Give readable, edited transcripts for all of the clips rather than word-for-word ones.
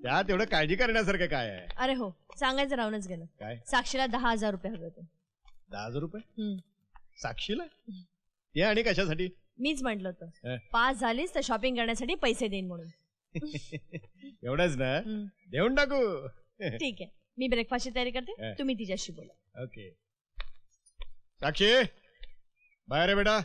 त्यात एवढं काळजी करण्यासारखं काय आहे? अरे हो, सांगायचं राहूनच गेलं. काय? साक्षीला 10,000 रुपये हवे होते. 10,000 रुपये? हम्म. साक्षीला? ते आणि कशासाठी? मीच म्हटलं होतं पास झालीस तर शॉपिंग करण्यासाठी पैसे देईन म्हणून. एवढंच ना? देऊन टाकू. ठीक आहे, मी ब्रेकफास्टची तयारी करते, तुम्ही तिच्याशी बोला. ओके. साक्षी बाहेर आहे बेटा.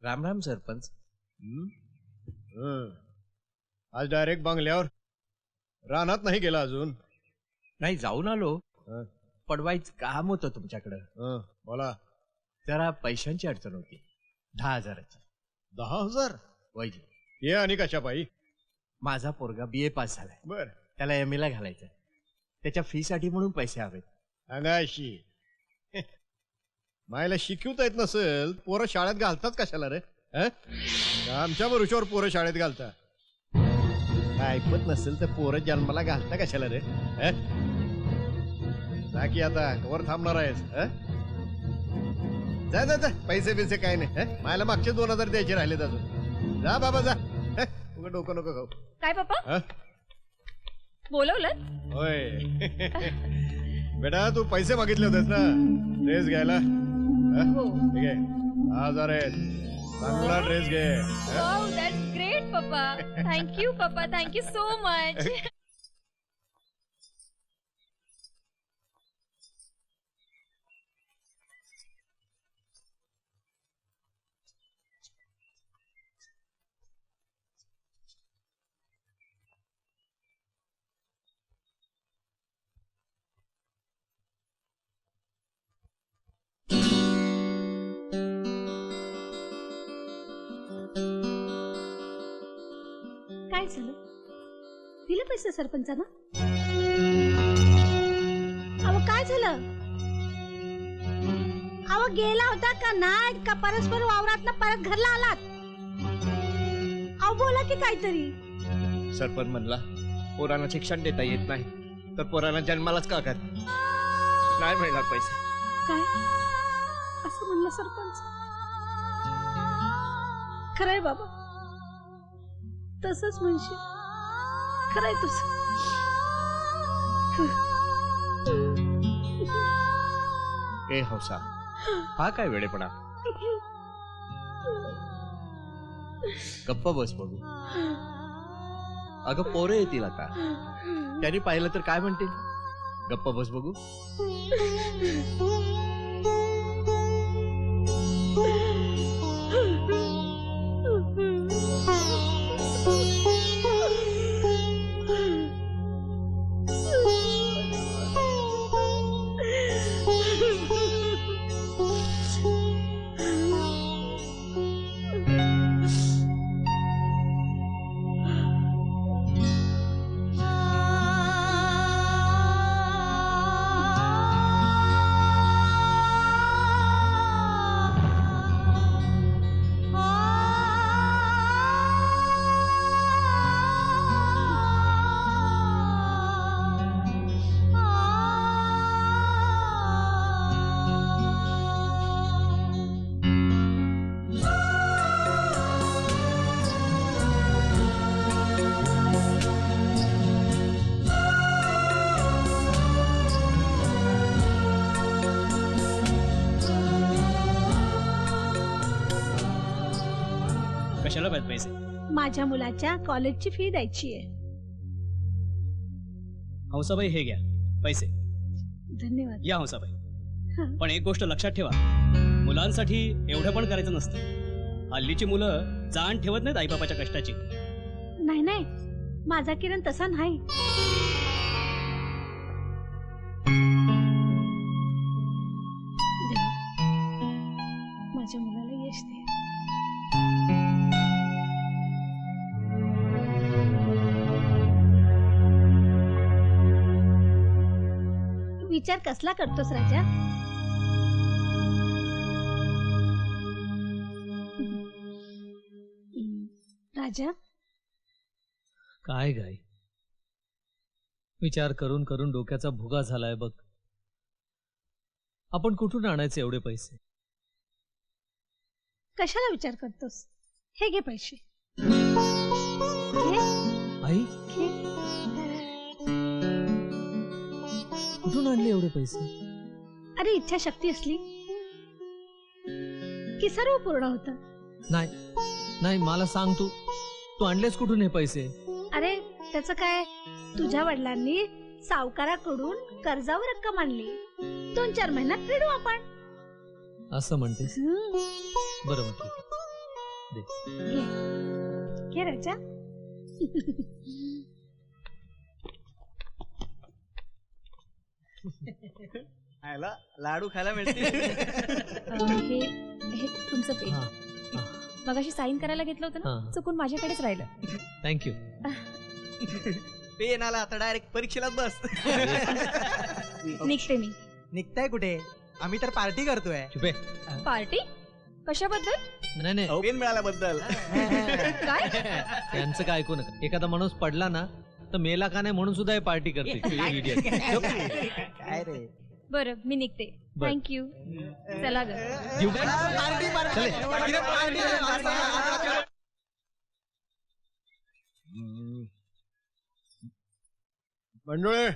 राम राम सरपंच. आज डायरेक्ट बंगल्यावर? रानात नाही गेला अजून? नाही, जाऊन आलो. पडवायचं काम होतं तुमच्याकडं. बोला. जरा पैशांची अडचण होती. 10,000ची. 10,000? वैजी. ये आणि कशा पायी? माझा पोरगा BA पास झालाय. बर. त्याला MA ला घालायचं. त्याच्या फी साठी म्हणून पैसे हवेत. अंगाशी मायला शिकवता येत नसेल पोरं शाळेत घालतात कशाला रे? आमच्या भरोश्यावर पोरं शाळेत घालतात. ऐकत नसेल तर पोरं जन्माला घालता कशाला रे? जा की आता कवर थांबणार आहेस? जा जा जा, पैसे बिसे काय नाही. मायला मागचे 2,000 द्यायचे राहिलेत अजून. जा बाबा जा. उगा डोकं नको खाऊ. काय पप्पा बोलवलं? होय. बेटा तू पैसे मागितले होतेस ना ड्रेस घ्यायला? हो. ठीक आहे, 10,000 आहेत. चांगला ड्रेस घे. वाव, दॅट्स ग्रेट पप्पा. थँक्यू पप्पा, थँक्यू सो मच. काय झालं? दिले पैसे सरपंचांना? अहो काय झालं? अहो गेला होता का नाही का परस्पर वावरात परत घरला आलात? अहो बोला की काहीतरी. सरपंच म्हणला पोरांना शिक्षण देता येत नाही तर पोरांना जन्मालाच का कर नाही मिळणार पैसे. काय असं म्हणलं सरपंच? खरंय बाबा, तसंच म्हणशील. खरंय तुझं. ए हौसा, हा काय वेळेपणा. गप्प बस बघू. अगं पोरं येतील आता, त्यांनी पाहिलं तर काय म्हणतील. गप्प बस बघू. कशाला पाहिजे पैसे? माझ्या मुलाच्या कॉलेजची फी द्यायची आहे. हौसाबाई हे घ्या पैसे. धन्यवाद. या हौसाबाई, पण एक गोष्ट लक्षात ठेवा, मुलांसाठी एवढं पण करायचं नसतं. हल्लीची मुलं जाण ठेवत नाहीत आईबापाच्या कष्टाची. नाही नाही, माझा किरण तसा नाही. देवा, माझ्या मुलाला यश दे. विचार कसला करतोस राजा? राजा, काय गाय, विचार करून करून डोक्याचा भुगा झालाय बघ. आपण कुठून आणायचे एवढे पैसे? कशाला विचार करतोस? हे घे पैसे. घे, आई, घे. कुठून आणले एवढे पैसे? अरे इच्छाशक्ती असली की सर्व पूर्ण होतं. नाही नाही, मला सांग, तू तू आणलेस कुठून हे पैसे? अरे त्याचं काय, तुझ्या वडिलांनी सावकाराकडून कर्जावर रक्कम आणली. 2-4 महिन्यात फेडू आपण. असं म्हणतेस? बरं मग ठीक आहे. दे. घे राजा. लाडू खायला मिळते. हे हे तुमचं पेन. हा, हा. मगाशी साईन करायला घेतलं होतं ना, हा. चुकून माझ्याकडेच राहिलं. थँक्यू. पेन आला आता डायरेक्ट परीक्षेलाच बस. निघते मी. निघताय कुठे? आम्ही तर पार्टी करतोय. चुपे. पार्टी कशाबद्दल? नाही नाही, पेन मिळाल्याबद्दल. काय? त्यांचं काय ऐकू नका. एखादा माणूस पडला ना तर मेला का नाही म्हणून सुद्धा हे पार्टी करते. Idiot. काय रे? बरं मी निघते. बरं. थँक्यू. चला ग. जीव काय? चले. मंजुळे,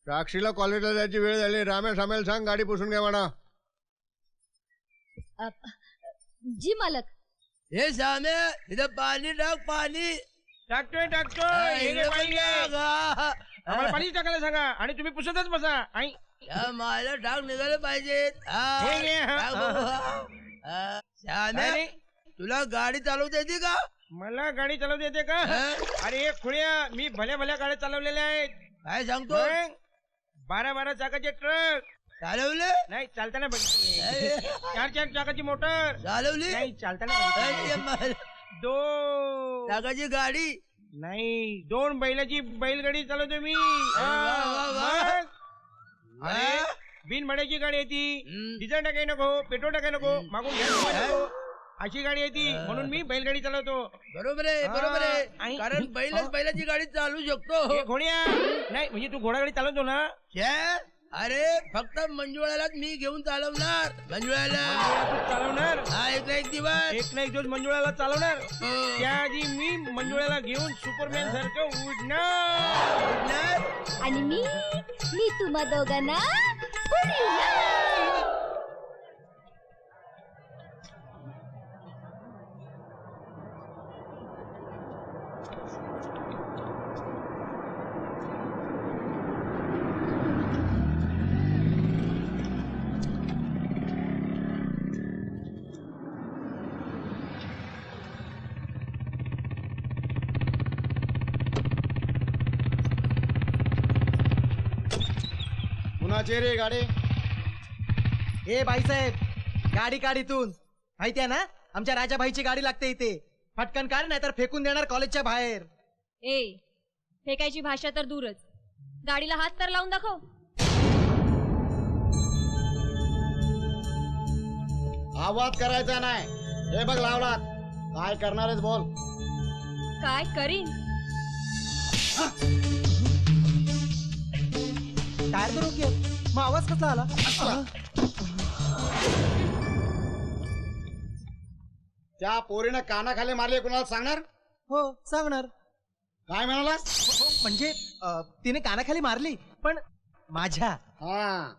साक्षीला कॉलेजला जायची वेळ झाली. राम्या सामेल सांग गाडी पुसून घ्या म्हणा. जी मालक. हे सामे, इथं पाणी टाक, पाणी. टाकतोय आम्हाला पाणी टाकायला सांगा आणि तुम्ही पुसतच बसा. आई मला टाक निघाले पाहिजेत. हे घे, हा. टाक बाबा. श्यामे, तुला गाडी चालवता येते का? मला गाडी चालवता येते का? अरे खुळ्या, मी भल्या भल्या गाड्या चालवलेल्या आहेत. काय सांगतो? 12 चाकाचे ट्रक चालवले? नाही, चालताना बघितले. 4 चाकाची मोटर चालवली? नाही, चालताना बघितली. 2 टाकाची गाडी? नाही, 2 बैलाची बैलगाडी चालवतो मी. वा. अरे बिन भाड्याची गाडी येते. हम्म. डिझेल टाकाय नको, पेट्रोल टाकाय नको, मागून घ्या नको. अशी गाडी येते म्हणून मी बैलगाडी चालवतो. बरोबर आहे, बरोबर आहे. आई. कारण बैलाची गाडी चालू शकतो. हे घोड्या नाही, म्हणजे तू घोडागाडी चालवतो ना. छे, अरे फक्त मंजुळालाच मी घेऊन चालवणार. मंजुळाला तू चालवणार हा, एक ना एक दिवस. एक ना एक दिवस मंजुळाला चालवणार. हो. त्याआधी मी मंजुळाला घेऊन सुपरमॅन सारखं उडणार. उडणार? आणि मी तुम्हा दोघांना कुणाचे रे गाडी? ए बाईसाहेब, गाडी काढीतून. माहिती आहे ना, आमच्या राजाभाईची गाडी लागते इथे. फटकन काढ, नाहीतर फेकून देणार कॉलेजच्या बाहेर. ए फेकायची भाषा तर दूरच, गाडीला हात तर लावून दाखव. आवाज करायचा नाही. हे बघ लावलात. काय करणार आहेस बोल. काय करीन? टायर तर ओके, मग आवाज कसला आला? त्या पोरीनं कानाखाली मारले, कुणाला सांगणार? हो सांगणार. काय म्हणालास? म्हणजे तिने कानाखाली मारली, पण माझ्या. हा,